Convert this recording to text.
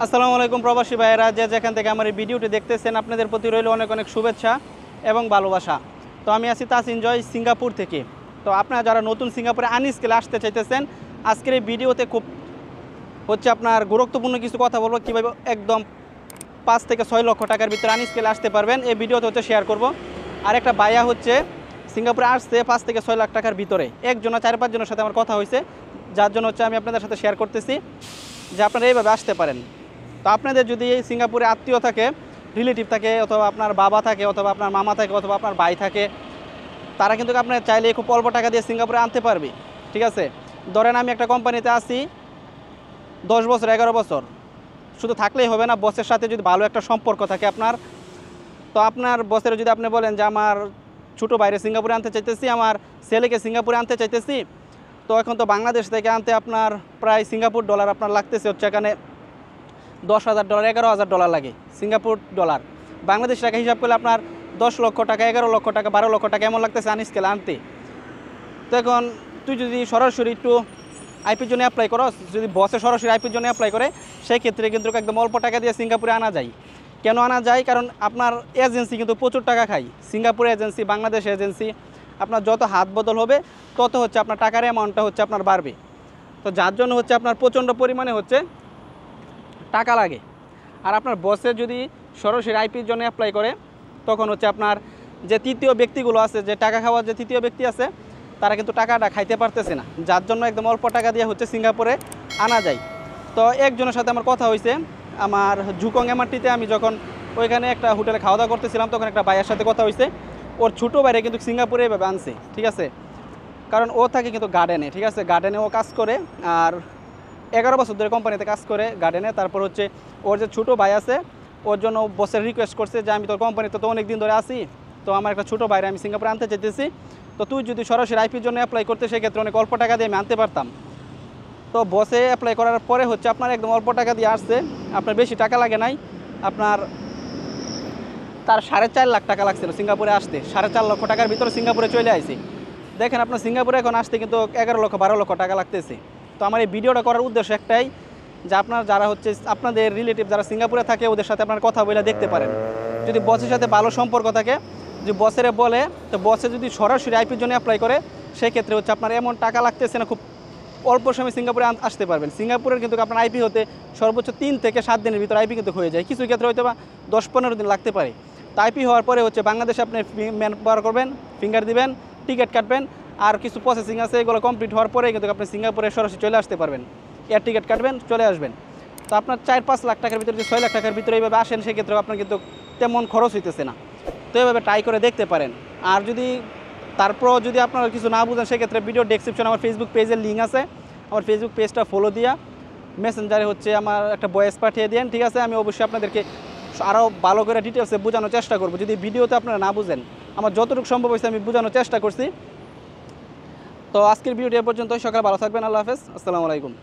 আসসালামু আলাইকুম প্রবাসী ভাইয়েরা, যে যেখান থেকে আমার এই ভিডিওটি দেখতেছেন আপনাদের প্রতি রইল অনেক অনেক শুভেচ্ছা এবং ভালোবাসা। তো আমি আছি তাসিন জয় সিঙ্গাপুর থেকে। তো আপনারা যারা নতুন সিঙ্গাপুরে আনস্কিলে আসতে চাইতেছেন, আজকের এই ভিডিওতে খুব আপনার গুরুত্বপূর্ণ কিছু কথা বলবো, কীভাবে একদম 5 থেকে 6 লক্ষ টাকার ভিতরে আনস্কিলে আসতে পারবেন। এই ভিডিওতে শেয়ার করব। আর একটা ভাইয়া সিঙ্গাপুরে আসছে 5 থেকে 6 লাখ টাকার ভিতরে, একজনা 4-5 জনের সাথে আমার কথা হয়েছে, যার জন্য আমি আপনাদের সাথে শেয়ার করতেছি যে আপনারা এইভাবে আসতে পারেন। তো আপনাদের যদি এই সিঙ্গাপুরে আত্মীয় থাকে, রিলেটিভ থাকে, অথবা আপনার বাবা থাকে, অথবা আপনার মামা থাকে, অথবা আপনার ভাই থাকে, তারা কিন্তু আপনার চাইলে খুব অল্প টাকা দিয়ে সিঙ্গাপুরে আনতে পারবে। ঠিক আছে, ধরেন আমি একটা কোম্পানিতে আসি 10 বছর 11 বছর, শুধু থাকলেই হবে না, বসের সাথে যদি ভালো একটা সম্পর্ক থাকে আপনার, তো আপনার বসের যদি আপনি বলেন যে আমার ছোটো বাইরে সিঙ্গাপুরে আনতে চাইতেছি, আমার ছেলেকে সিঙ্গাপুরে আনতে চাইতেছি, তো এখন তো বাংলাদেশ থেকে আনতে আপনার প্রায় সিঙ্গাপুর ডলার আপনার লাগতেছে এখানে $10,000 $11,000 লাগে সিঙ্গাপুর ডলার। বাংলাদেশ টাকা হিসাব করলে আপনার 10 লক্ষ টাকা 11 লক্ষ টাকা 12 লক্ষ টাকা এমন লাগতেছে আনস্কেলে আনতে। তো এখন তুই যদি সরাসরি একটু আইপির জন্য অ্যাপ্লাই করো, যদি বসে সরাসরি আইপির জন্য অ্যাপ্লাই করে, সেই ক্ষেত্রে কিন্তু একদম অল্প টাকা দিয়ে সিঙ্গাপুরে আনা যায়। কেন আনা যায়? কারণ আপনার এজেন্সি কিন্তু প্রচুর টাকা খায়। সিঙ্গাপুর এজেন্সি, বাংলাদেশ এজেন্সি, আপনার যত হাত বদল হবে তত আপনার টাকার অ্যামাউন্টটা আপনার বাড়বে। তো যার জন্য আপনার প্রচণ্ড পরিমাণে টাকা লাগে। আর আপনার বসে যদি সরাসরি আইপির জন্য অ্যাপ্লাই করে, তখন আপনার যে তৃতীয় ব্যক্তিগুলো আছে, যে টাকা খাওয়ার যে তৃতীয় ব্যক্তি আছে, তারা কিন্তু টাকাটা খাইতে পারতেছে না, যার জন্য একদম অল্প টাকা দিয়ে সিঙ্গাপুরে আনা যায়। তো একজনের সাথে আমার কথা হয়েছে, আমার ঝুকং এমআরটিতে আমি যখন ওইখানে একটা হোটেলে খাওয়া দাওয়া করতেছিলাম, তখন একটা ভাইয়ের সাথে কথা হয়েছে, ওর ছোটো বাইরে কিন্তু সিঙ্গাপুরে এভাবে আনছে। ঠিক আছে, কারণ ও থাকে কিন্তু গার্ডেনে। ঠিক আছে, গার্ডেনে ও কাজ করে, আর 11 বছর ধরে কোম্পানিতে কাজ করে গার্ডেনে। তারপর ওর যে ছোটো ভাই আছে, ওর জন্য বসের রিকোয়েস্ট করছে যে আমি তোর কোম্পানিতে তো অনেক দিন ধরে আসি, তো আমার একটা ছোটো বাইরে আমি সিঙ্গাপুরে আনতে চাইতেছি, তো তুই যদি সরাসরি আইপির জন্য অ্যাপ্লাই করতে, সেক্ষেত্রে অনেক অল্প টাকা দিয়ে আমি আনতে পারতাম। তো বসে অ্যাপ্লাই করার পরে আপনার একদম অল্প টাকা দিয়ে আসছে, আপনার বেশি টাকা লাগে নাই। আপনার তার 4.5 লাখ টাকা লাগছিল সিঙ্গাপুরে আসতে, 4.5 লক্ষ টাকার ভিতরে সিঙ্গাপুরে চলে আসি। দেখেন আপনার সিঙ্গাপুরে এখন আসতে কিন্তু 11 লক্ষ 12 লক্ষ টাকা লাগতেছে। তো আমার এই ভিডিওটা করার উদ্দেশ্য একটাই, যে আপনার যারা আপনাদের রিলেটিভ যারা সিঙ্গাপুরে থাকে, ওদের সাথে আপনার কথা বলে দেখতে পারেন। যদি বসের সাথে ভালো সম্পর্ক থাকে, যে বসের বলে, তো বসে যদি সরাসরি আইপির জন্য অ্যাপ্লাই করে, সেক্ষেত্রে আপনার এমন টাকা লাগতেছে না, খুব অল্প সময় সিঙ্গাপুরে আসতে পারবেন। সিঙ্গাপুরের কিন্তু আপনার আইপি হতে সর্বোচ্চ 3 থেকে 7 দিনের ভিতরে আইপি কিন্তু হয়ে যায়, কিছু ক্ষেত্রে হয়তো বা 10-15 দিন লাগতে পারে। তো আইপি হওয়ার পরে বাংলাদেশে আপনি ম্যান পাওয়ার করবেন, ফিঙ্গার দিবেন, টিকিট কাটবেন, আর কিছু প্রসেসিং আছে, এগুলো কমপ্লিট হওয়ার পরে কিন্তু আপনি সিঙ্গাপুরে সরাসরি চলে আসতে পারবেন। এয়ার টিকিট কাটবেন, চলে আসবেন। তো আপনার 4-5 লাখ টাকার ভিতরে, যদি 6 লাখ টাকার ভিতরে এইভাবে আসেন, সেক্ষেত্রে আপনার কিন্তু তেমন খরচ হইতেছে না। তো এইভাবে ট্রাই করে দেখতে পারেন। আর যদি তারপরও যদি আপনারা কিছু না বুঝেন, সেক্ষেত্রে ভিডিও ডেসক্রিপশনে আমার ফেসবুক পেজের লিঙ্ক আছে, আমার ফেসবুক পেজটা ফলো দিয়া মেসেঞ্জারে আমার একটা ভয়েস পাঠিয়ে দেন। ঠিক আছে, আমি অবশ্যই আপনাদেরকে আরও ভালো করে ডিটেলসে বোঝানোর চেষ্টা করব। যদি ভিডিওতে আপনারা না বুঝেন, আমার যতটুকু সম্ভব হয়েছে আমি বোঝানোর চেষ্টা করছি। তো আজকের ভিডিওটি এ পর্যন্ত। সকালে ভালো থাকবেন। আল্লাহ হাফেজ, আসসালামু আলাইকুম।